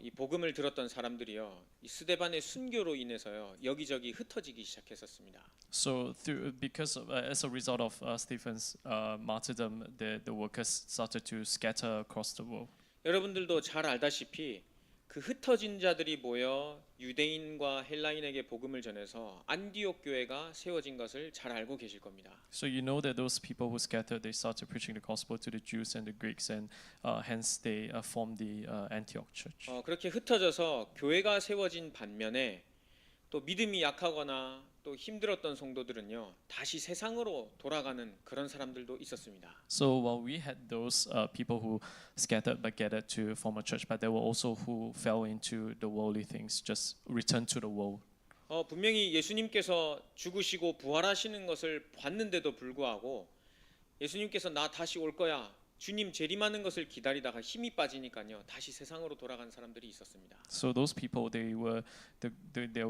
이 복음을 들었던 사람들이요, 이 스데반의 순교로 인해서요 여기저기 흩어지기 시작했었습니다. So because as a result of Stephen's martyrdom, the workers started to scatter across the world. 여러분들도 잘 알다시피 그 흩어진 자들이 모여 유대인과 헬라인에게 복음을 전해서 안디옥 교회가 세워진 것을 잘 알고 계실 겁니다. So you know that those people who scattered, they started preaching the gospel to the Jews and the Greeks, and hence they formed the Antioch church. 그렇게 흩어져서 교회가 세워진 반면에 또 믿음이 약하거나 또 힘들었던 성도들은요 다시 세상으로 돌아가는 그런 사람들도 있었습니다. So while we had those people who scattered but gathered to form a church, but there were also who fell into the worldly things, just returned to the world. 분명히 예수님께서 죽으시고 부활하시는 것을 봤는데도 불구하고 예수님께서 나 다시 올 거야, 주님 재림하는 것을 기다리다가 힘이 빠지니까요 다시 세상으로 돌아간 사람들이 있었습니다. So those people, they were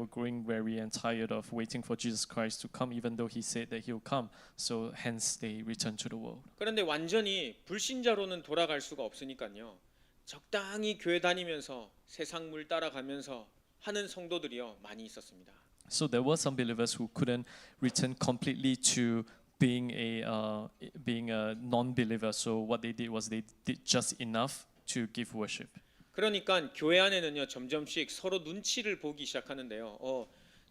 growing weary and tired of waiting for Jesus Christ to come, even though He said that He will come. So hence they returned to the world. 그런데 완전히 불신자로는 돌아갈 수가 없으니까요 적당히 교회 다니면서 세상 물 따라가면서 하는 성도들이요 많이 있었습니다. So there were some believers who couldn't return completely to being a non-believer. So what they did was they did just enough to give worship. 그러니까 교회 안에는요 점점씩 서로 눈치를 보기 시작하는데요.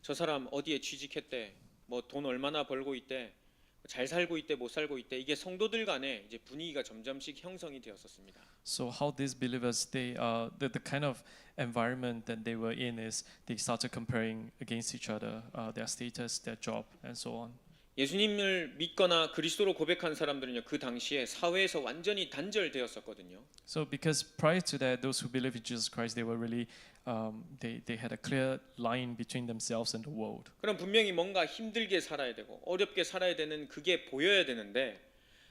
저 사람 어디에 취직했대, 뭐 돈 얼마나 벌고 있대, 잘 살고 있대, 못 살고 있대. 이게 성도들 간에 이제 분위기가 점점씩 형성이 되었었습니다. So how these believers, the kind of environment that they were in is they started comparing against each other, their status, their job, and so on. 예수님을 믿거나 그리스도로 고백한 사람들은요 그 당시에 사회에서 완전히 단절되었었거든요. So because prior to that, those who believe in Jesus Christ, they were really they had a clear line between themselves and the world. 그럼 분명히 뭔가 힘들게 살아야 되고 어렵게 살아야 되는 그게 보여야 되는데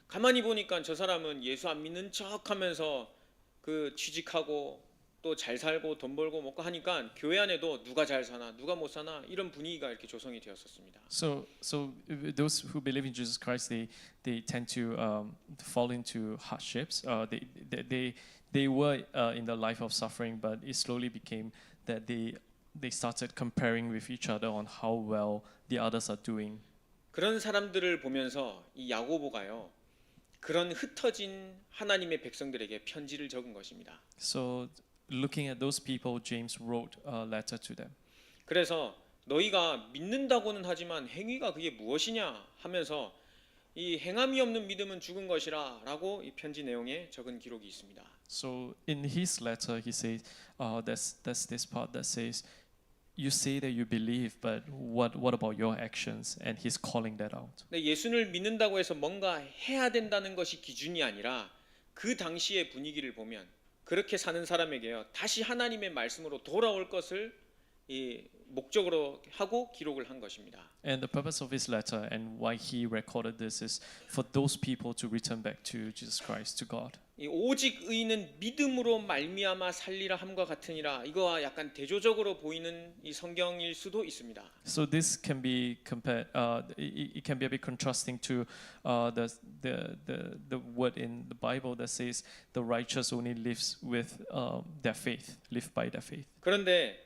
가만히 보니까 저 사람은 예수 안 믿는 척하면서 그 취직하고 또 잘 살고 돈 벌고 먹고 하니까 교회 안에도 누가 잘 사나 누가 못 사나 이런 분위기가 이렇게 조성이 되었었습니다. So those who believe in Jesus Christ, they tend to fall into hardships. They were in the life of suffering, but it slowly became that they started comparing with each other on how well the others are doing. 그런 사람들을 보면서 이 야고보가요 그런 흩어진 하나님의 백성들에게 편지를 적은 것입니다. So looking at those people, James wrote a letter to them. 그래서 너희가 믿는다고는 하지만 행위가 그게 무엇이냐 하면서 이 행함이 없는 믿음은 죽은 것이라라고 이 편지 내용에 적은 기록이 있습니다. So in his letter, he says, that's this part that says, you say that you believe, but what about your actions? And he's calling that out. 근데 예수를 믿는다고 해서 뭔가 해야 된다는 것이 기준이 아니라 그 당시의 분위기를 보면 그렇게 사는 사람에게요 다시 하나님의 말씀으로 돌아올 것을 이 목적으로 하고 기록을 한 것입니다. And the purpose of his letter and why he recorded this is for those people to return back to Jesus Christ, to God. 이 오직 의인은 믿음으로 말미암아 살리라 함과 같으니라 이거와 약간 대조적으로 보이는 이 성경일 수도 있습니다. So this can be compared. It can be a bit contrasting to the word in the Bible that says the righteous only lives with their faith, live by their faith. 그런데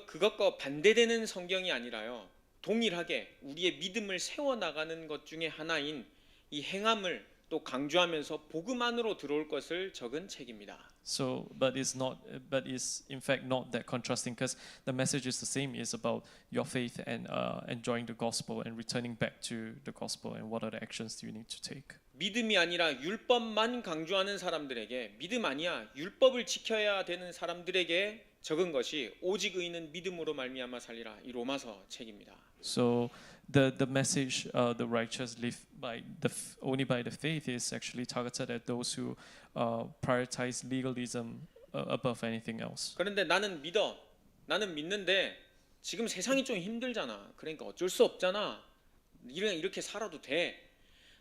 그것과 반대되는 성경이 아니라요. 동일하게 우리의 믿음을 세워 나가는 것 중에 하나인 이 행함을 또 강조하면서 복음 안으로 들어올 것을 적은 책입니다. So, but it's in fact not that contrasting because the message is the same. It's about your faith and enjoying the gospel and returning back to the gospel and what are the actions do you need to take. 믿음이 아니라 율법만 강조하는 사람들에게 믿음 아니야 율법을 지켜야 되는 사람들에게 적은 것이 오직 의인은 믿음으로 말미암아 살리라 이 로마서 책입니다. So the message the righteous live by only by the faith is actually targeted at those who prioritize legalism above anything else. 그런데 나는 믿는데 지금 세상이 좀 힘들잖아. 그러니까 어쩔 수 없잖아. 이렇게 살아도 돼.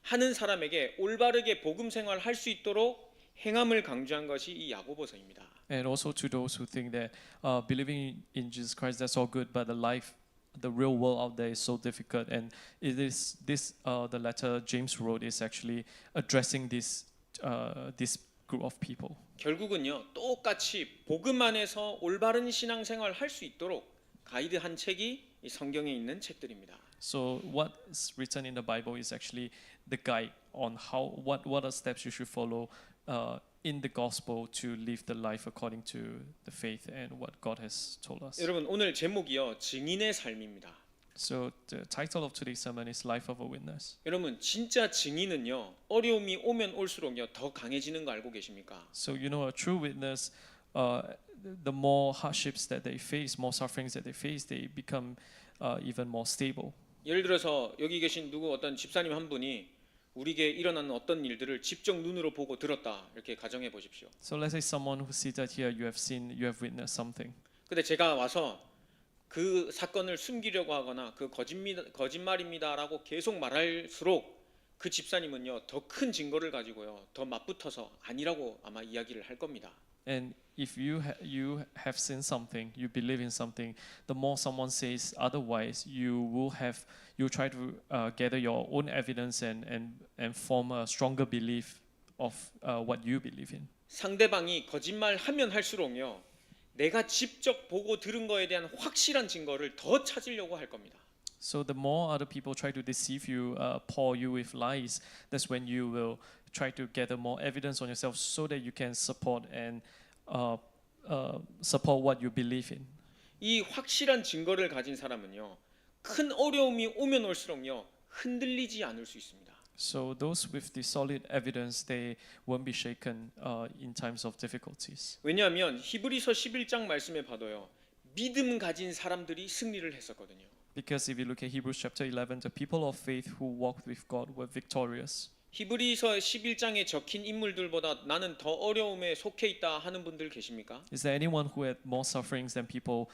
하는 사람에게 올바르게 복음 생활 할 수 있도록 행함을 강조한 것이 이 야고보서입니다. And also to those who think that believing in Jesus Christ that's all good, but the real world out there is so difficult, and it is this the letter James wrote is actually addressing this group of people. 결국은요 똑같이 복음 안에서 올바른 신앙생활 할 수 있도록 가이드 한 책이 이 성경에 있는 책들입니다. So what is written in the Bible is actually the guide on what are steps you should follow in the gospel to live the life according to the faith and what God has told us. 여러분 오늘 제목이요 증인의 삶입니다. So the title of today's sermon is Life of a Witness. 여러분 진짜 증인은요 어려움이 오면 올수록요 더 강해지는 거 알고 계십니까? So you know, a true witness, the more hardships that they face, more sufferings that they face, they become even more stable. 예를 들어서 여기 계신 누구 어떤 집사님 한 분이 우리에게 일어나는 어떤 일들을 직접 눈으로 보고 들었다 이렇게 가정해 보십시오. So let's say someone who seated here, you have witnessed something. 근데 제가 와서 그 사건을 숨기려고 하거나 그 거짓말입니다라고 계속 말할수록 그 집사님은요 더 큰 증거를 가지고요 더 맞붙어서 아니라고 아마 이야기를 할 겁니다. And if you have seen something, you believe in something, the more someone says otherwise, you try to gather your own evidence and form a stronger belief of what you believe in. 상대방이 거짓말하면 할수록요 내가 직접 보고 들은 거에 대한 확실한 증거를 더 찾으려고 할 겁니다. So the more other people try to deceive you, pour you with lies, that's when you will try to gather more evidence on yourself so that you can support what you believe in. 이 확실한 증거를 가진 사람은요 큰 어려움이 오면 올수록요 흔들리지 않을 수 있습니다. So those with the solid evidence, they won't be shaken in times of difficulties. 왜냐하면 히브리서 11장 말씀에 봐도요 믿음 가진 사람들이 승리를 했었거든요. Because if you look at Hebrews chapter 11, the people of faith who walked with God were victorious. 히브리서 11장에 적힌 인물들보다 나는 더 어려움에 속해 있다 하는 분들 계십니까? Is there anyone who had more sufferings than people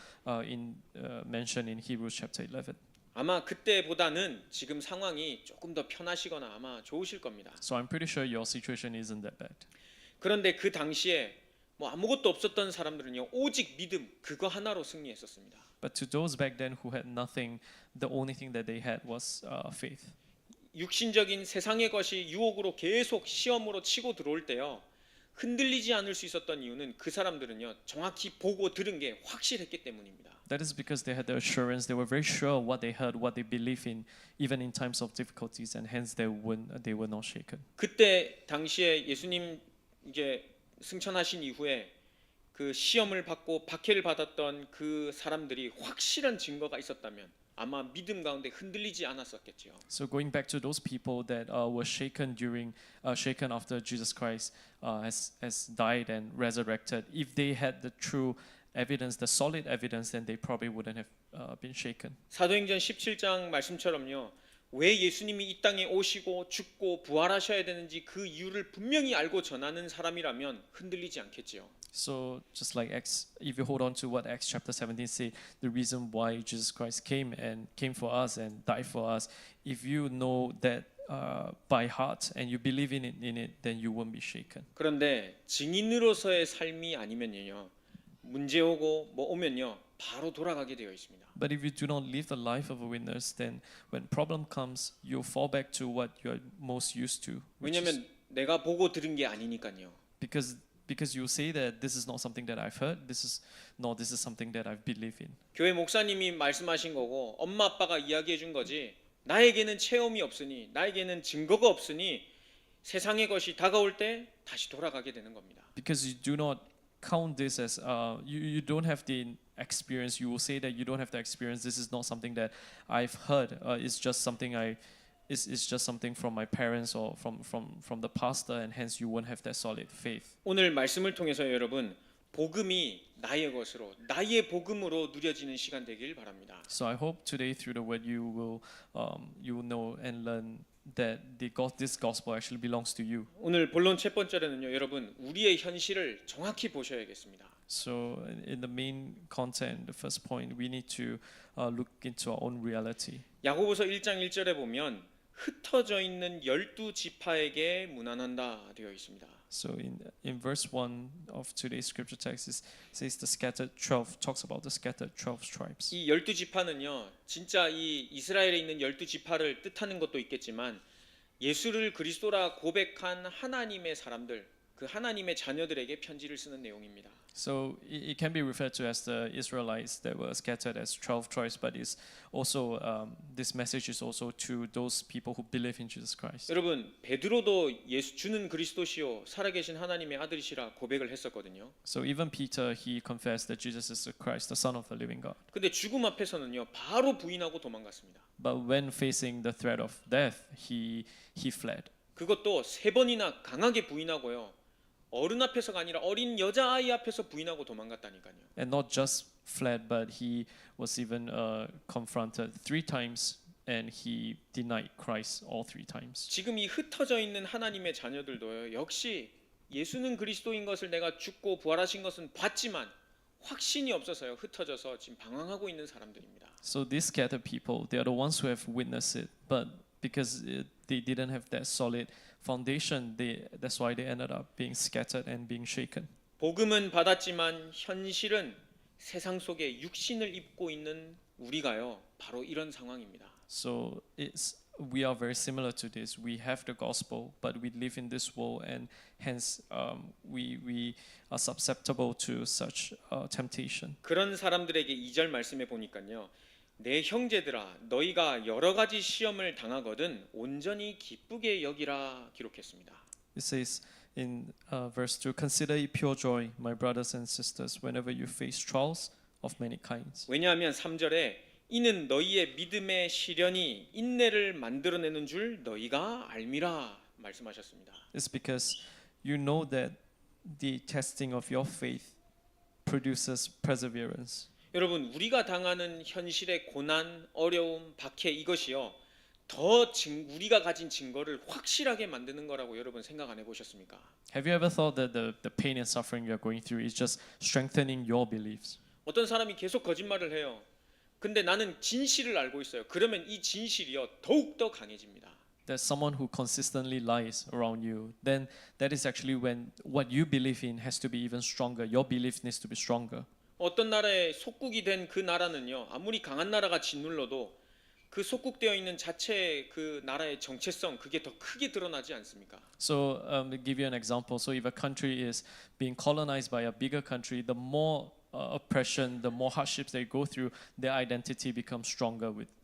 mentioned in Hebrews chapter 11? 아마 그때보다는 지금 상황이 조금 더 편하시거나 아마 좋으실 겁니다. So I'm pretty sure your situation isn't that bad. 그런데 그 당시에 뭐 아무것도 없었던 사람들은요 오직 믿음 그거 하나로 승리했었습니다. But to those back then who had nothing, the only thing that they had was faith. 육신적인 세상의 것이 유혹으로 계속 시험으로 치고 들어올 때요 흔들리지 않을 수 있었던 이유는 그 사람들은요 정확히 보고 들은 게 확실했기 때문입니다. That is because they had the assurance, they were very sure what they heard, what they believe in, even in times of difficulties, and hence they were not shaken. 그때 당시에 예수님 이제 승천하신 이후에 그 시험을 받고 박해를 받았던 그 사람들이 확실한 증거가 있었다면 아마 믿음 가운데 흔들리지 않았었겠지요. So going back to those people that were shaken after Jesus Christ has died and resurrected, if they had the true evidence, the solid evidence, then they probably wouldn't have been shaken. 사도행전 17장 말씀처럼요. 왜 예수님이 이 땅에 오시고 죽고 부활하셔야 되는지 그 이유를 분명히 알고 전하는 사람이라면 흔들리지 않겠지요. So just like Acts, if you hold on to what Acts chapter 17 say, the reason why Jesus Christ came for us and died for us, if you know that by heart and you believe in it, then you won't be shaken. 그런데 증인으로서의 삶이 아니면요. 문제 오고 뭐 오면요. 바로 돌아가게 되어 있습니다. But if you do not live the life of a witness, then when problem comes, you fall back to what you're most used to. 왜냐하면 내가 보고 들은 게 아니니까요. Because you say that this is not something that I've heard, this is something that I believe in. 교회 목사님이 말씀하신 거고 엄마 아빠가 이야기해 준 거지 나에게는 체험이 없으니 나에게는 증거가 없으니 세상의 것이 다가올 때 다시 돌아가게 되는 겁니다. Because you do not count this as you don't have the experience. You will say that you don't have the experience. This is not something that I've heard. It's just something it's just something from my parents or from the pastor, and hence you won't have that solid faith. 오늘 말씀을 통해서 여러분 복음이 나의 것으로 나의 복음으로 누려지는 시간 되길 바랍니다. So I hope today through the word you will know and learn that this gospel actually belongs to you. 오늘 본론 첫 번째로는요, 여러분 우리의 현실을 정확히 보셔야겠습니다. So in the main content, the first point, we need to look into our own reality. 야고보서 1장 1절에 보면 흩어져 있는 12지파에게 문안한다 되어 있습니다. So in verse 1 of today's scripture text it says the scattered 12 talks about the scattered 12 tribes. 이 12지파는요. 진짜 이 이스라엘에 있는 12지파를 뜻하는 것도 있겠지만 예수를 그리스도라 고백한 하나님의 사람들 그 하나님의 자녀들에게 편지를 쓰는 내용입니다. So it can be referred to as the Israelites that were scattered as 12 tribes, but it's also this message is also to those people who believe in Jesus Christ. 여러분, 베드로도 예수 주는 그리스도시요 살아계신 하나님의 아들이시라 고백을 했었거든요. So even Peter, he confessed that Jesus is the Christ, the Son of the living God. 근데 죽음 앞에서는요 바로 부인하고 도망갔습니다. But when facing the threat of death, he fled. 그것도 3번이나 강하게 부인하고요. 어른 앞에서가 아니라 어린 여자아이 앞에서 부인하고 도망갔다니까요. And not just fled, but he was even confronted 3 times, and he denied Christ all 3 times. 지금 이 흩어져 있는 하나님의 자녀들도요. 역시 예수는 그리스도인 것을 내가 죽고 부활하신 것은 봤지만 확신이 없어서요. 흩어져서 지금 방황하고 있는 사람들입니다. So these scattered people, they are the ones who have witnessed it, but because they didn't have that solid foundation, that's why they ended up being scattered and being shaken. 복음은 받았지만 현실은 세상 속에 육신을 입고 있는 우리가요. 바로 이런 상황입니다. So we are very similar to this. We have the gospel, but we live in this world, and hence we are susceptible to such temptation. 그런 사람들에게 2절 말씀해 보니까요. 내 형제들아 너희가 여러 가지 시험을 당하거든 온전히 기쁘게 여기라 기록했습니다. It says in verse 2, consider it pure joy, my brothers and sisters, whenever you face trials of many kinds. 왜냐하면 3절에 이는 너희의 믿음의 시련이 인내를 만들어내는 줄 너희가 알미라 말씀하셨습니다. It's because you know that the testing of your faith produces perseverance. 여러분 우리가 당하는 현실의 고난, 어려움, 박해 이것이요 우리가 가진 증거를 확실하게 만드는 거라고 여러분 생각 안 해보셨습니까? Have you ever thought that the pain and suffering you're going through is just strengthening your beliefs? 어떤 사람이 계속 거짓말을 해요. 근데 나는 진실을 알고 있어요. 그러면 이 진실이요 더욱 더 강해집니다. There's someone who consistently lies around you, then that is actually when what you believe in has to be even stronger. Your belief needs to be stronger. 어떤 나라의 속국이 된 그 나라는요 아무리 강한 나라가 짓눌러도 그 속국되어 있는 자체의 그 나라의 정체성 그게 더 크게 드러나지 않습니까? So to give you an example, so if a country is being colonized by a bigger country, the more oppression, the more hardships they go through, their identity becomes stronger with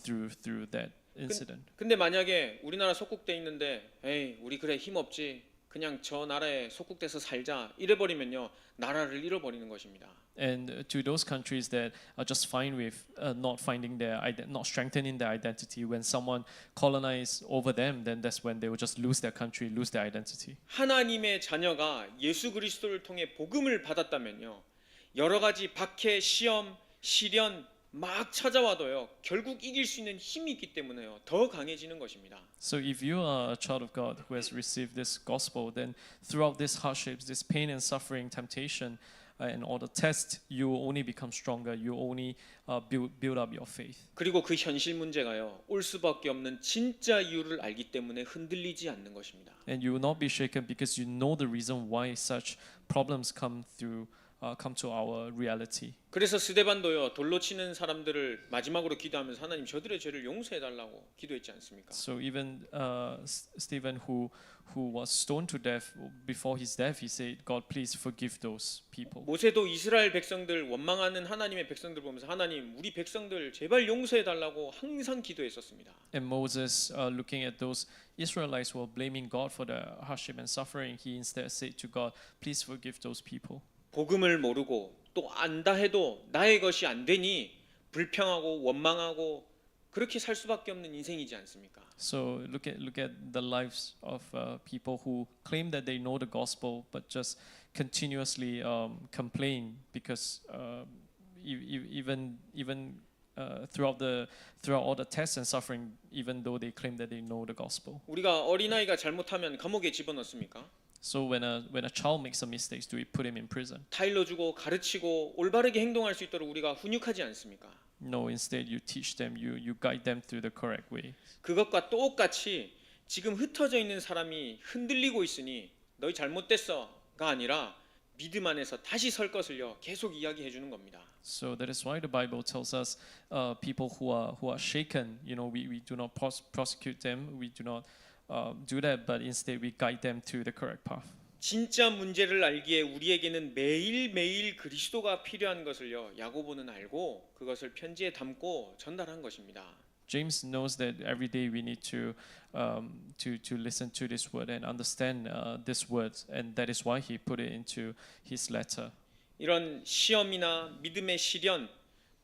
through that incident. 근데 만약에 우리나라 속국돼 있는데 에이 우리 그래 힘 없지 그냥 저 나라에 속국돼서 살자 이래버리면요 나라를 잃어버리는 것입니다. And to those countries that are just fine with not finding not strengthening their identity, when someone colonizes over them, then that's when they will just lose their country, lose their identity. 하나님의 자녀가 예수 그리스도를 통해 복음을 받았다면요 여러 가지 박해, 시험, 시련 막 찾아와도요 결국 이길 수 있는 힘이 있기 때문에요 더 강해지는 것입니다. So if you are a child of God who has received this gospel, then throughout these hardships, this pain and suffering, temptation, and all the tests, you will only become stronger. You only build up your faith. 그리고 그 현실 문제가요 올 수밖에 없는 진짜 이유를 알기 때문에 흔들리지 않는 것입니다. And you will not be shaken because you know the reason why such problems come to our reality. 그래서 스데반도요 돌로 치는 사람들을 마지막으로 기도하면서 하나님 저들의 죄를 용서해 달라고 기도했지 않습니까? So even Stephen, who was stoned to death, before his death, he said, "God, please forgive those people." 모세도 이스라엘 백성들 원망하는 하나님의 백성들 보면서 하나님 우리 백성들 제발 용서해 달라고 항상 기도했었습니다. And Moses, looking at those Israelites who were blaming God for the hardship and suffering, he instead said to God, "Please forgive those people." 복음을 모르고 또 안다 해도 나의 것이 안 되니 불평하고 원망하고 그렇게 살 수밖에 없는 인생이지 않습니까? So look at the lives of people who claim that they know the gospel but just continuously complain because even throughout all the tests and suffering, even though they claim that they know the gospel. 우리가 어린아이가 잘못하면 감옥에 집어넣습니까? So when a child makes a mistake, do we put him in prison? 타일러 주고 가르치고 올바르게 행동할 수 있도록 우리가 훈육하지 않습니까? No, instead you teach them, you guide them through the correct way. 그것과 똑같이 지금 흩어져 있는 사람이 흔들리고 있으니 너희 잘못됐어가 아니라 믿음 안에서 다시 설 것을요 계속 이야기해 주는 겁니다. So that is why the Bible tells us people who are shaken, we do not prosecute them, we do not do that, but instead we guide them to the correct path. 진짜 문제를 알기에 우리에게는 매일매일 그리스도가 필요한 것을요. 야고보는 알고 그것을 편지에 담고 전달한 것입니다. James knows that every day we need to listen to this word and understand this word, and that is why he put it into his letter. 이런 시험이나 믿음의 시련,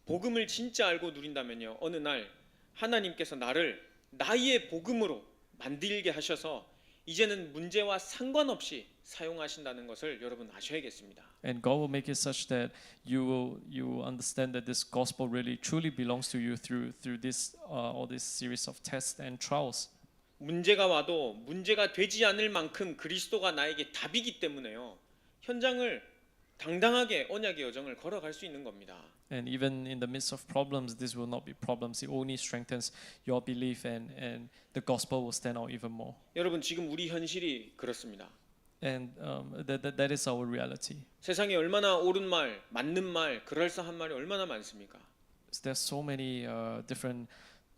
복음을 진짜 알고 누린다면요. 어느 날 하나님께서 나를 나의 복음으로 만들게 하셔서 이제는 문제와 상관없이 사용하신다는 것을 여러분 아셔야겠습니다. And God will make it such that you will understand that this gospel really truly belongs to you through this all this series of tests and trials. 문제가 와도 문제가 되지 않을 만큼 그리스도가 나에게 답이기 때문에요. 현장을 당당하게 언약의 여정을 걸어갈 수 있는 겁니다. And even in the midst of problems, this will not be problems. It only strengthens your belief, and the gospel will stand out even more. 여러분 지금 우리 현실이 그렇습니다. And that is our reality. 세상에 얼마나 옳은 말, 맞는 말, 그럴싸한 말이 얼마나 많습니까? There's so many different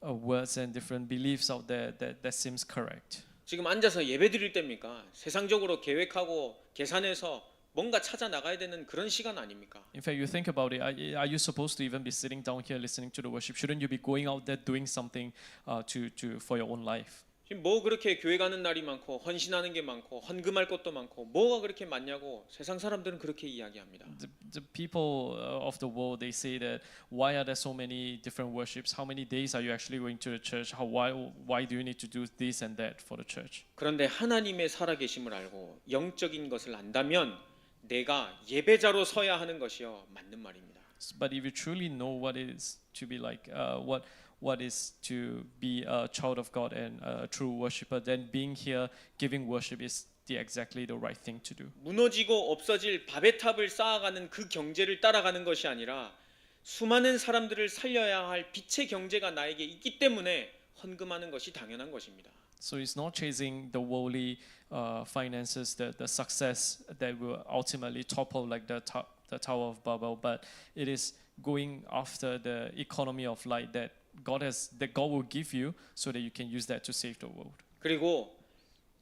words and different beliefs out there that seems correct. 지금 앉아서 예배 드릴 때입니까? 세상적으로 계획하고 계산해서 뭔가 찾아 나가야 되는 그런 시간 아닙니까? In fact, you think about it. Are you supposed to even be sitting down here listening to the worship? Shouldn't you be going out there doing something for your own life? 지금 뭐 그렇게 교회 가는 날이 많고 헌신하는 게 많고 헌금할 것도 많고 뭐가 그렇게 많냐고 세상 사람들은 그렇게 이야기합니다. The people of the world, they say that why are there so many different worships? How many days are you actually going to the church? Why do you need to do this and that for the church? 그런데 하나님의 살아계심을 알고 영적인 것을 안다면 내가 예배자로 서야 하는 것이요 맞는 말입니다. But if you truly know what it is to be like, what is to be a child of God and a true worshipper, then being here giving worship is exactly the right thing to do. 무너지고 없어질 밥의 탑을 쌓아가는 그 경제를 따라가는 것이 아니라 수많은 사람들을 살려야 할 빛의 경제가 나에게 있기 때문에 헌금하는 것이 당연한 것입니다. So it's not chasing the worldly finances, the success that will ultimately topple like the Tower of Babel, but it is going after the economy of light that God will give you, so that you can use that to save the world. 그리고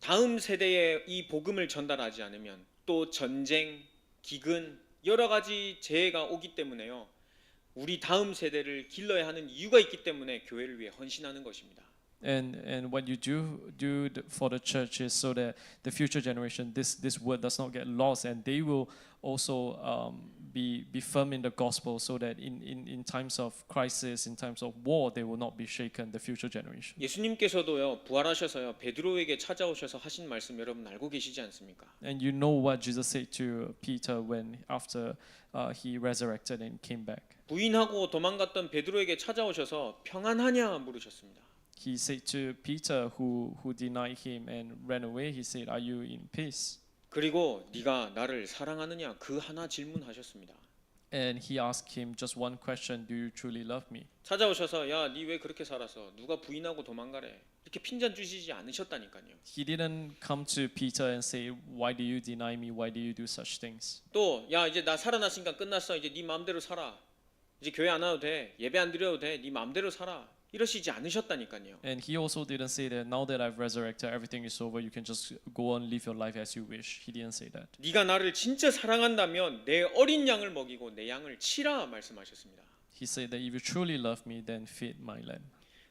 다음 세대에 이 복음을 전달하지 않으면 또 전쟁, 기근, 여러 가지 재해가 오기 때문에요. 우리 다음 세대를 길러야 하는 이유가 있기 때문에 교회를 위해 헌신하는 것입니다. And what you do for the church is so that the future generation, this word does not get lost, and they will also be firm in the gospel, so that in times of crisis, in times of war, they will not be shaken. The future generation. 예수님께서도요 부활하셔서요 베드로에게 찾아오셔서 하신 말씀 여러분 알고 계시지 않습니까? And you know what Jesus said to Peter when after he resurrected and came back. 부인하고 도망갔던 베드로에게 찾아오셔서 평안하냐 물으셨습니다. He said to Peter, who denied him and ran away, he said, "Are you in peace?" 그리고 네가 나를 사랑하느냐 그 하나 질문하셨습니다. And he asked him just one question: "Do you truly love me?" 찾아오셔서 야, 네 왜 그렇게 살아서 누가 부인하고 도망가래 이렇게 핀잔 주시지 않으셨다니까요. He didn't come to Peter and say, "Why do you deny me? Why do you do such things?" 또 야, 이제 나 살아났으니까 끝났어. 이제 네 마음대로 살아. 이제 교회 안 와도 돼. 예배 안 드려도 돼. 네 마음대로 살아. 이러시지 않으셨다니까요. And he also didn't say that now that I've resurrected, everything is over. You can just go on live your life as you wish. He didn't say that. 네가 나를 진짜 사랑한다면 내 어린 양을 먹이고 내 양을 치라 말씀하셨습니다. He said that if you truly love me, then feed my lamb.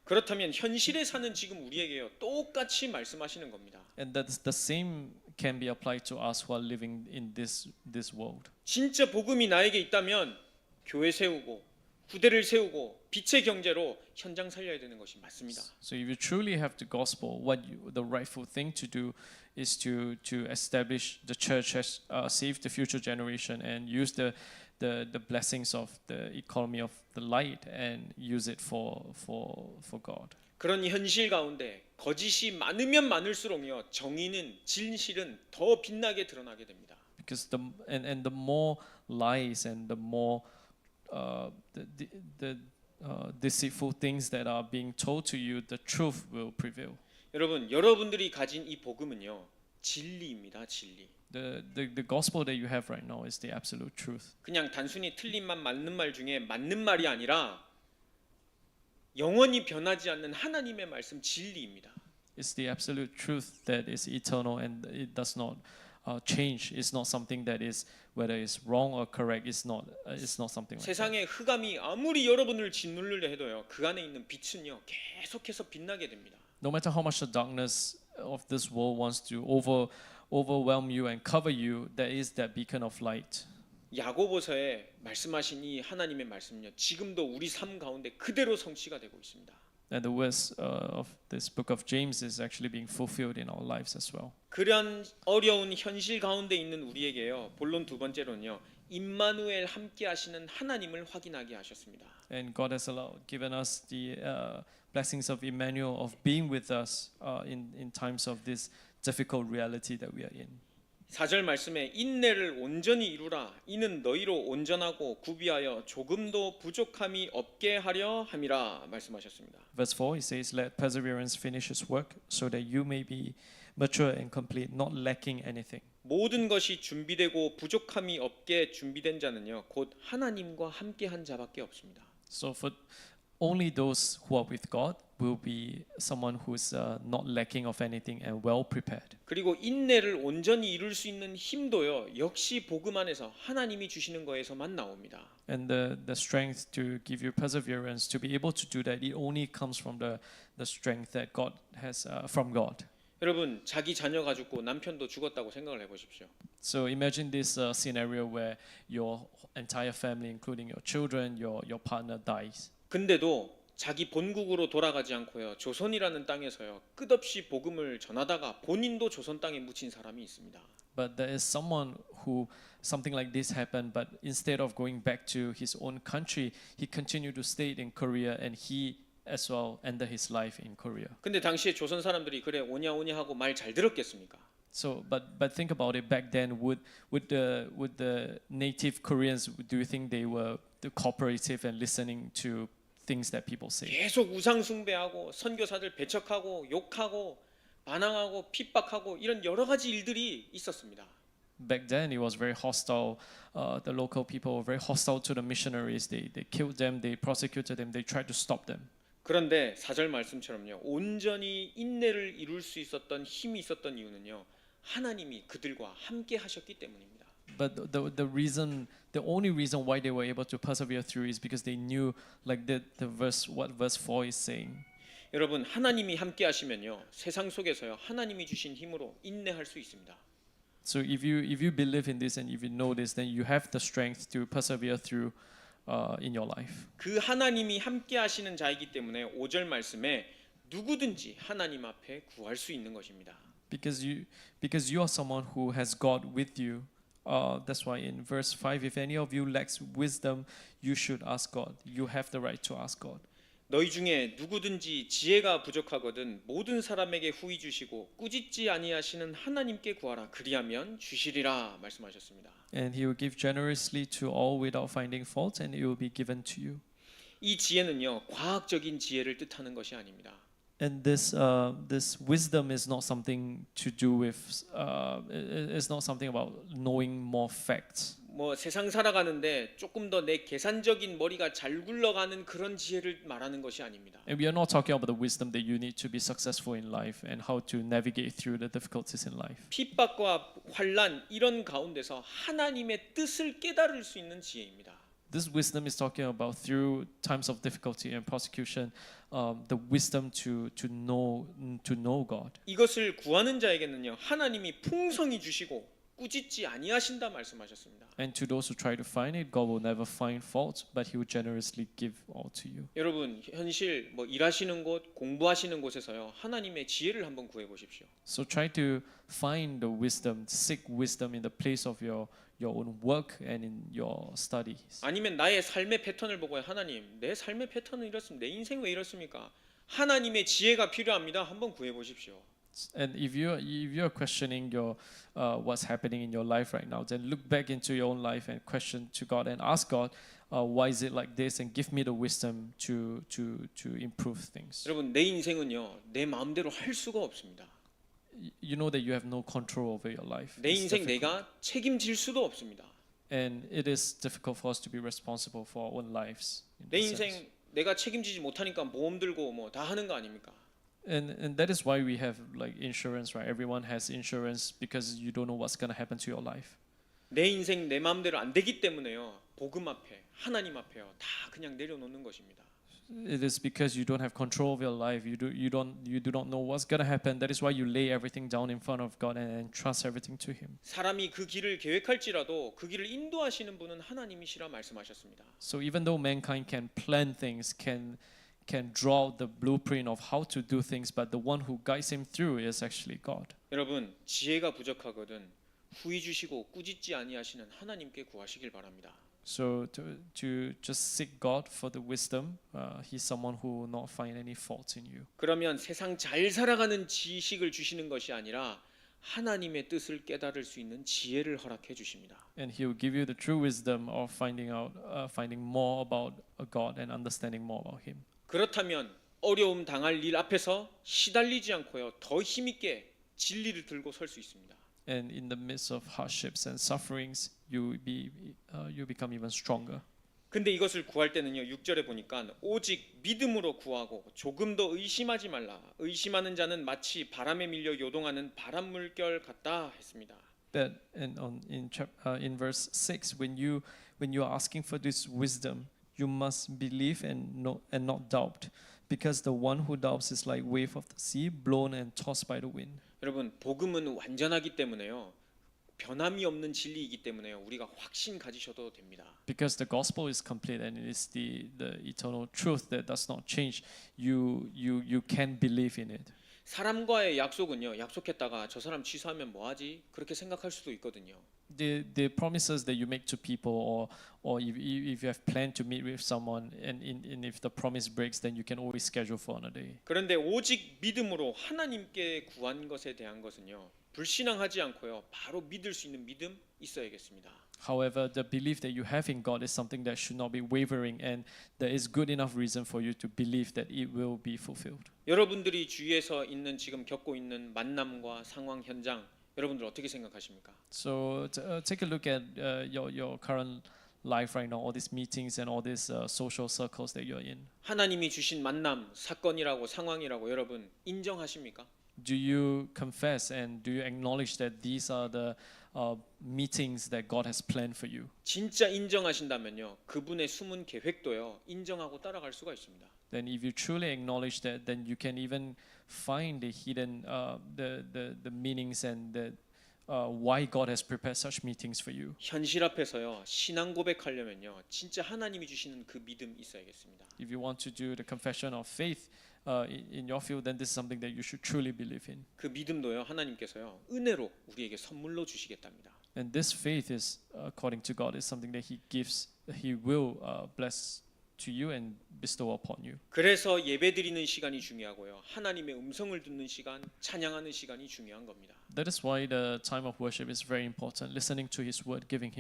그렇다면 현실에 사는 지금 우리에게요 똑같이 말씀하시는 겁니다. And that's the same can be applied to us who are living in this world. 진짜 복음이 나에게 있다면 교회 세우고 구대를 세우고 빛의 경제로 현장 살려야 되는 것이 맞습니다. So if you truly have the gospel, the rightful thing to do is to establish the church as save the future generation and use the blessings of the economy of the light and use it for God. 그런 현실 가운데 거짓이 많으면 많을수록요 정의는 진실은 더 빛나게 드러나게 됩니다. Because the more lies and the more deceitful things that are being told to you, the truth will prevail. 여러분들이 가진 이 복음은요 진리입니다. 진리. The gospel that you have right now is the absolute truth. 그냥 단순히 틀린 말 맞는 말 중에 맞는 말이 아니라 영원히 변하지 않는 하나님의 말씀 진리입니다. It's the absolute truth that is eternal and it does not change is not something that is whether it's wrong or correct. It's not something like that. 세상의 흑암이 아무리 여러분을 짓누르려 해도요, 그 안에 있는 빛은요 계속해서 빛나게 됩니다. No matter how much the darkness of this world wants to overwhelm you and cover you, there is that beacon of light. 야고보서에 말씀하신 이 하나님의 말씀은요, 지금도 우리 삶 가운데 그대로 성취가 되고 있습니다. And the words of this book of James is actually being fulfilled in our lives as well. 그런 어려운 현실 가운데 있는 우리에게요, 본론 두 번째로는요, 임마누엘 함께 하시는 하나님을 확인하게 하셨습니다. And God has given us the blessings of Emmanuel, of being with us in times of this difficult reality that we are in. 4절 말씀에 인내를 온전히 이루라. 이는 너희로 온전하고 구비하여 조금도 부족함이 없게 하려 함이라 말씀하셨습니다. Verse 4, it says, "Let perseverance finish its work, so that you may be mature and complete, not lacking anything." 모든 것이 준비되고 부족함이 없게 준비된 자는요, 곧 하나님과 함께한 자밖에 없습니다. So for only those who are with God will be someone who's not lacking of anything and well prepared. 그리고 인내를 온전히 이룰 수 있는 힘도요, 역시 복음 안에서 하나님이 주시는 거에서만 나옵니다. And the strength to give you perseverance, to be able to do that, it only comes from the strength that God has from God. 여러분, 자기 자녀가 죽고 남편도 죽었다고 생각을 해보십시오. So imagine this scenario where your entire family, including your children, your partner dies. 근데도 자기 본국으로 돌아가지 않고요, 조선이라는 땅에서요, 끝없이 복음을 전하다가 본인도 조선 땅에 묻힌 사람이 있습니다. But there is someone who something like this happened, but instead of going back to his own country, he continued to stay in Korea, and he as well ended his life in Korea. 근데 당시에 조선 사람들이 그래 오냐 오냐 하고 말 잘 들었겠습니까? So, but think about it. Back then, would the native Koreans, do you think they were cooperative and listening to things that people say? 계속 우상 숭배하고 선교사들 배척하고 욕하고 반항하고 핍박하고 이런 여러 가지 일들이 있었습니다. Back then, it was very hostile. The local people were very hostile to the missionaries. They killed them. They prosecuted them. They tried to stop them. 그런데 4절 말씀처럼요, 온전히 인내를 이룰 수 있었던 힘이 있었던 이유는요, 하나님이 그들과 함께 하셨기 때문입니다. But the only reason why they were able to persevere through is because they knew, like what verse 4 is saying. 여러분, 하나님이 함께 하시면요, 세상 속에서요, 하나님이 주신 힘으로 인내할 수 있습니다. So if you believe in this and if you know this, then you have the strength to persevere through in your life. 그 하나님이 함께 하시는 자이기 때문에 5절 말씀에 누구든지 하나님 앞에 구할 수 있는 것입니다. Because you are someone who has God with you. That's why in verse 5, if any of you lacks wisdom, you should ask God. You have the right to ask God. 너희 중에 누구든지 지혜가 부족하거든 모든 사람에게 후히 주시고 꾸짖지 아니하시는 하나님께 구하라. 그리하면 주시리라 말씀하셨습니다. And he will give generously to all without finding fault, and it will be given to you. 이 지혜는요, 과학적인 지혜를 뜻하는 것이 아닙니다. And this wisdom is not something to do with. It's not something about knowing more facts. 뭐 세상 살아가는데 조금 더 내 계산적인 머리가 잘 굴러가는 그런 지혜를 말하는 것이 아닙니다. And we are not talking about the wisdom that you need to be successful in life and how to navigate through the difficulties in life. 핍박과 환난 이런 가운데서 하나님의 뜻을 깨달을 수 있는 지혜입니다. This wisdom is talking about through times of difficulty and persecution, the wisdom to know God. 이것을 구하는 자에게는요, 하나님이 풍성히 주시고 꾸짖지 아니하신다 말씀하셨습니다. And to those who try to find it, God will never find fault, but He will generously give all to you. 여러분, 현실 뭐 일하시는 곳, 공부하시는 곳에서요, 하나님의 지혜를 한번 구해 보십시오. So try to find the wisdom, seek wisdom in the place of your own work and in your studies. 아니면 나의 삶의 패턴을 보고 하나님, 내 삶의 패턴은 이렇습니다. 내 인생 왜 이렇습니까? 하나님의 지혜가 필요합니다. 한번 구해 보십시오. And if you're questioning your what's happening in your life right now, then look back into your own life and question to God and ask God, why is it like this, and give me the wisdom to improve things. 여러분, 내 인생은요, 내 마음대로 할 수가 없습니다. You know that you have no control over your life. 내 It's 인생 difficult. 내가 책임질 수도 없습니다. And it is difficult for us to be responsible for our own lives. in 내 this sense. 인생 내가 책임지지 못하니까 모험 들고 뭐 다 하는 거 아닙니까? And that is why we have like insurance, right? Everyone has insurance because you don't know what's going to happen to your life. 내 인생 내 마음대로 안 되기 때문에요. 복음 앞에 하나님 앞에요. 다 그냥 내려놓는 것입니다. It is because you don't have control of your life. You do not know what's going to happen. That is why you lay everything down in front of God and trust everything to him. 사람이 그 길을 계획할지라도 그 길을 인도하시는 분은 하나님이시라 말씀하셨습니다. So even though mankind can plan things, can draw the blueprint of how to do things, but the one who guides him through is actually God. 여러분, 지혜가 부족하거든 후히 주시고 꾸짖지 아니하시는 하나님께 구하시길 바랍니다. So to just seek God for the wisdom, He's someone who will not find any faults in you. 그러면 세상 잘 살아가는 지식을 주시는 것이 아니라 하나님의 뜻을 깨달을 수 있는 지혜를 허락해 주십니다. And He will give you the true wisdom of finding more about God and understanding more about Him. 그렇다면 어려움 당할 일 앞에서 시달리지 않고요 더 힘있게 진리를 들고 설 수 있습니다. And in the midst of hardships and sufferings, you become even stronger. 근데 이것을 구할 때는요 6절에 보니까 오직 믿음으로 구하고 조금 더 의심하지 말라. 의심하는 자는 마치 바람에 밀려 요동하는 바람 물결 같다 했습니다. That in verse 6, when you are asking for this wisdom, you must believe and not doubt, because the one who doubts is like wave of the sea, blown and tossed by the wind. 여러분 복음은 완전하기 때문에요. 변함이 없는 진리이기 때문에요. 우리가 확신 가지셔도 됩니다. Because the gospel is complete and it is the eternal truth that does not change. You can believe in it. 사람과의 약속은요. 약속했다가 저 사람 취소하면 뭐 하지? 그렇게 생각할 수도 있거든요. The promises that you make to people, or if you have planned to meet with someone, and if the promise breaks, then you can always schedule for another day. 그런데 오직 믿음으로 하나님께 구한 것에 대한 것은요. 불신앙하지 않고요. 바로 믿을 수 있는 믿음 있어야겠습니다. However, the belief that you have in God is something that should not be wavering, and there is good enough reason for you to believe that it will be fulfilled. 여러분들이 주위에서 있는 지금 겪고 있는 만남과 상황 현장 여러분들 어떻게 생각하십니까? So take a look at your current life right now, all these meetings and all these social circles that you're in. 하나님이 주신 만남, 사건이라고 상황이라고 여러분 인정하십니까? Do you confess and do you acknowledge that these are the meetings that God has planned for you? 진짜 인정하신다면요. 그분의 숨은 계획도요. 인정하고 따라갈 수가 있습니다. Then if you truly acknowledge that, then you can even find the hidden the meanings and the why God has prepared such meetings for you. 현실 앞에서요. 신앙 고백하려면요. 진짜 하나님이 주시는 그 믿음 있어야겠습니다. If you want to do the confession of faith in your field, then this is something that you should truly believe in. 그 믿음도요. 하나님께서요. 은혜로 우리에게 선물로 주시겠답니다. And this faith is, according to God, is something that He will bless to you and bestow upon you. 그래서 예배드리는 시간이 중요하고요. 하나님의 음성을 듣는 시간, 찬양하는 시간이 중요한 겁니다. That is why the time of worship is very important. Listening to His word, giving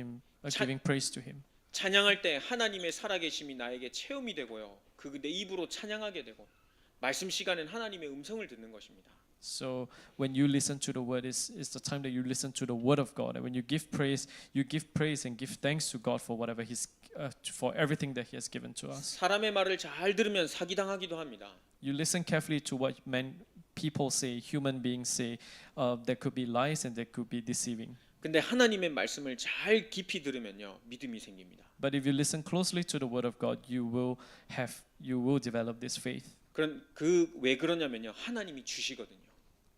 praise to Him. 찬양할 때 하나님의 살아계심이 나에게 체험이 되고요. 그 내 입으로 찬양하게 되고 말씀 시간엔 하나님의 음성을 듣는 것입니다. So when you listen to the word, is the time that you listen to the word of God. And when you give praise and give thanks to God for whatever for everything that He has given to us. 사람의 말을 잘 들으면 사기당하기도 합니다. You listen carefully to what people say, human beings say. There could be lies and there could be deceiving. 근데 하나님의 말씀을 잘 깊이 들으면요 믿음이 생깁니다. But if you listen closely to the word of God, you will develop this faith. 왜 그러냐면요 하나님이 주시거든요.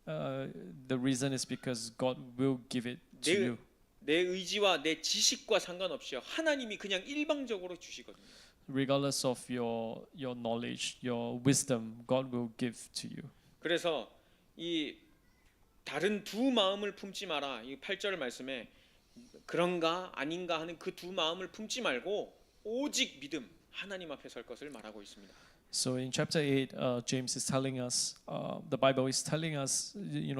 The reason is because God will give it to you. 내 의지와 내 지식과 상관없이요 하나님이 그냥 일방적으로 주시거든요. Regardless of your knowledge, your wisdom, God will give to you. 그래서 이 다른 두 마음을 품지 마라. 이 8절 말씀에 그런가 아닌가 하는 그 두 마음을 품지 말고 오직 믿음 하나님 앞에 설 것을 말하고 있습니다. So in chapter 8, James is telling us, the Bible is telling us,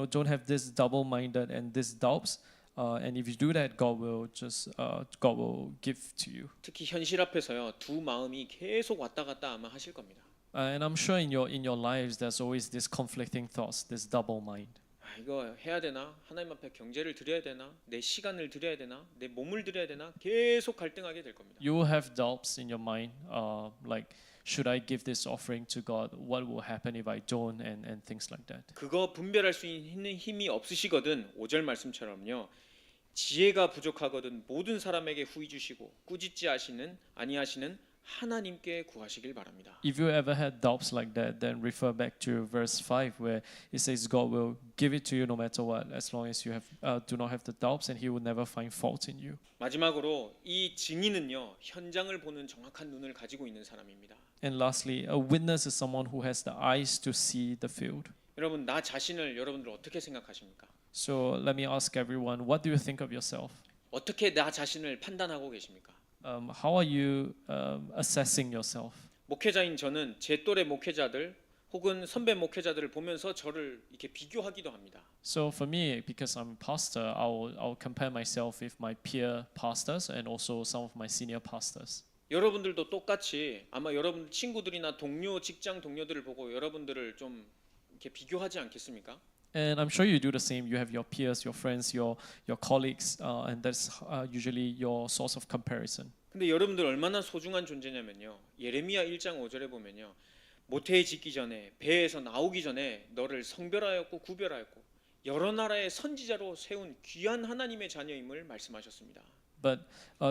don't have this double-minded and this doubts. And if you do that, God will give to you. 특히 현실 앞에서요 두 마음이 계속 왔다 갔다 아마 하실 겁니다. And I'm sure in your lives, there's always this conflicting thoughts, this double mind. 이거 해야 되나? 하나님 앞에 경제를 드려야 되나? 내 시간을 드려야 되나? 내 몸을 드려야 되나? 계속 갈등하게 될 겁니다. You will have doubts in your mind, like should I give this offering to God? What will happen if I don't? And things like that. 그거 분별할 수 있는 힘이 없으시거든 5절 말씀처럼요. 지혜가 부족하거든 모든 사람에게 후히 주시고 꾸짖지 아니하시는 하나님께 구하시길 바랍니다. If you ever had doubts like that, then refer back to verse 5 where it says God will give it to you no matter what, as long as you do not have the doubts, and He will never find fault in you. 마지막으로 이 증인은요 현장을 보는 정확한 눈을 가지고 있는 사람입니다. And lastly, a witness is someone who has the eyes to see the field. 여러분 나 자신을 여러분들 어떻게 생각하십니까? So let me ask everyone, what do you think of yourself? 어떻게 나 자신을 판단하고 계십니까? How are you assessing yourself? 목회자인 저는 제 또래 목회자들 혹은 선배 목회자들을 보면서 저를 이렇게 비교하기도 합니다. So for me, because I'm a pastor, I'll compare myself with my peer pastors and also some of my senior pastors. 여러분들도 똑같이 아마 여러분 친구들이나 동료, 직장 동료들을 보고 여러분들을 좀 이렇게 비교하지 않겠습니까? And I'm sure you do the same. You have your peers, your friends, your colleagues, and that's usually your source of comparison. 근데 여러분들 얼마나 소중한 존재냐면요. 예레미야 1장 5절에 보면요. 모태에 짓기 전에 배에서 나오기 전에 너를 성별하였고 구별하였고 여러 나라의 선지자로 세운 귀한 하나님의 자녀임을 말씀하셨습니다. But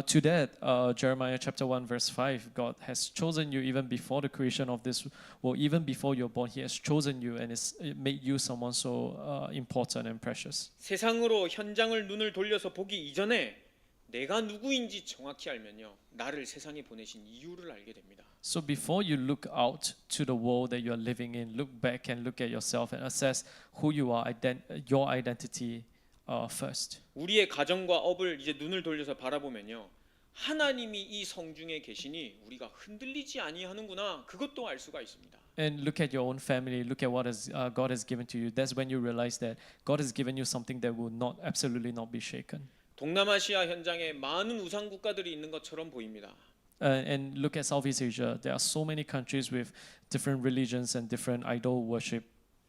to that, Jeremiah chapter 1 verse 5, God has chosen you even before the creation of this world, even before you're born. He has chosen you and has made you someone so important and precious. 세상으로 현장을 눈을 돌려서 보기 이전에 내가 누구인지 정확히 알면요. 나를 세상에 보내신 이유를 알게 됩니다. So before you look out to the world that you're living in, look back and look at yourself and assess who you are, your identity first. 우리의 가정과 업을 이제 눈을 돌려서 바라보면요. 하나님이 이 성중에 계시니 우리가 흔들리지 아니하는구나. 그것도 알 수가 있습니다. And look at your own family, look at what God has given to you. That's when you realize that God has given you something that will absolutely not be shaken. 동남아시아 현장에 많은 우상 국가들이 있는 것처럼 보입니다. And look at Southeast Asia. There are so many countries with different religions and different idol worship.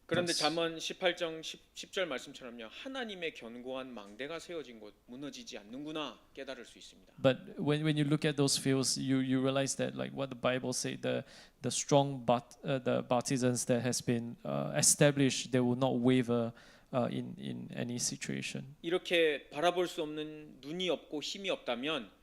그런데 잠언 18장 10절 말씀처럼요. 하나님의 견고한 망대가 세워진 곳 무너지지 않는구나 깨달을 수 있습니다. But when you look at those fields, you realize that like what the Bible say, the strong the partisans that has been established, they will not waver in any situation. 이렇게 바라볼 수 없는 눈이 없고 힘이 없다면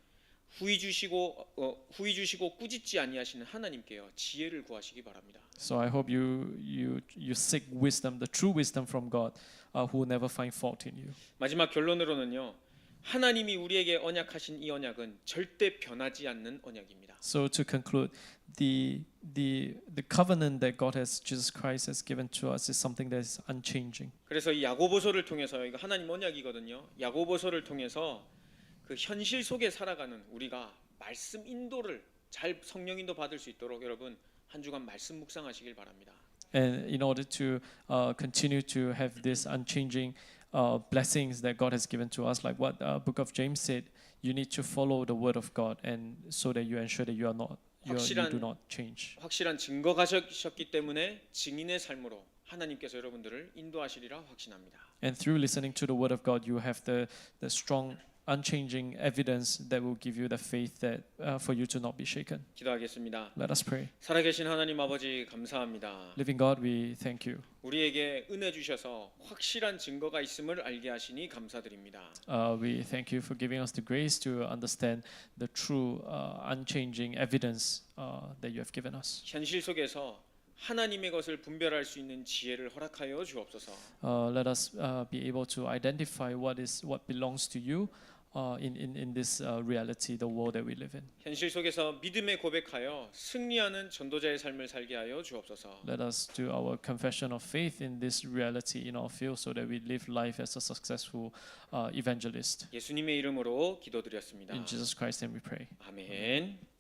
후히 주시고 꾸짖지 아니하시는 하나님께요 지혜를 구하시기 바랍니다. So I hope you seek wisdom, the true wisdom from God, who will never find fault in you. 마지막 결론으로는요. 하나님이 우리에게 언약하신 이 언약은 절대 변하지 않는 언약입니다. So to conclude, the covenant that Jesus Christ has given to us is something that is unchanging. 그래서 이 야고보서를 통해서 이거 하나님 언약이거든요. 야고보서를 통해서 그 현실 속에 살아가는 우리가 말씀 인도를 잘 성령 인도 받을 수 있도록 여러분 한 주간 말씀 묵상하시길 바랍니다. And in order to continue to have this unchanging blessings that God has given to us, like what Book of James said, you need to follow the word of God, and so that you ensure that you do not change. 확실한 증거가 셨기 때문에 증인의 삶으로 하나님께서 여러분들을 인도하시리라 확신합니다. And through listening to the word of God, you have the strong unchanging evidence that will give you the faith that for you to not be shaken. 기도하겠습니다. Let us pray. 살아계신 하나님 아버지 감사합니다. Living God, we thank you. 우리에게 은혜 주셔서 확실한 증거가 있음을 알게 하시니 감사드립니다. We thank you for giving us the grace to understand the true unchanging evidence that you have given us. 현실 속에서 하나님의 것을 분별할 수 있는 지혜를 허락하여 주옵소서. Let us be able to identify what belongs to you in this reality, the world that we live in. 현실 속에서 믿음의 고백하여 승리하는 전도자의 삶을 살게 하여 주옵소서. Let us do our confession of faith in this reality in our field, so that we live life as a successful evangelist. 예수님의 이름으로 기도드렸습니다. In Jesus Christ's name we pray. 아멘.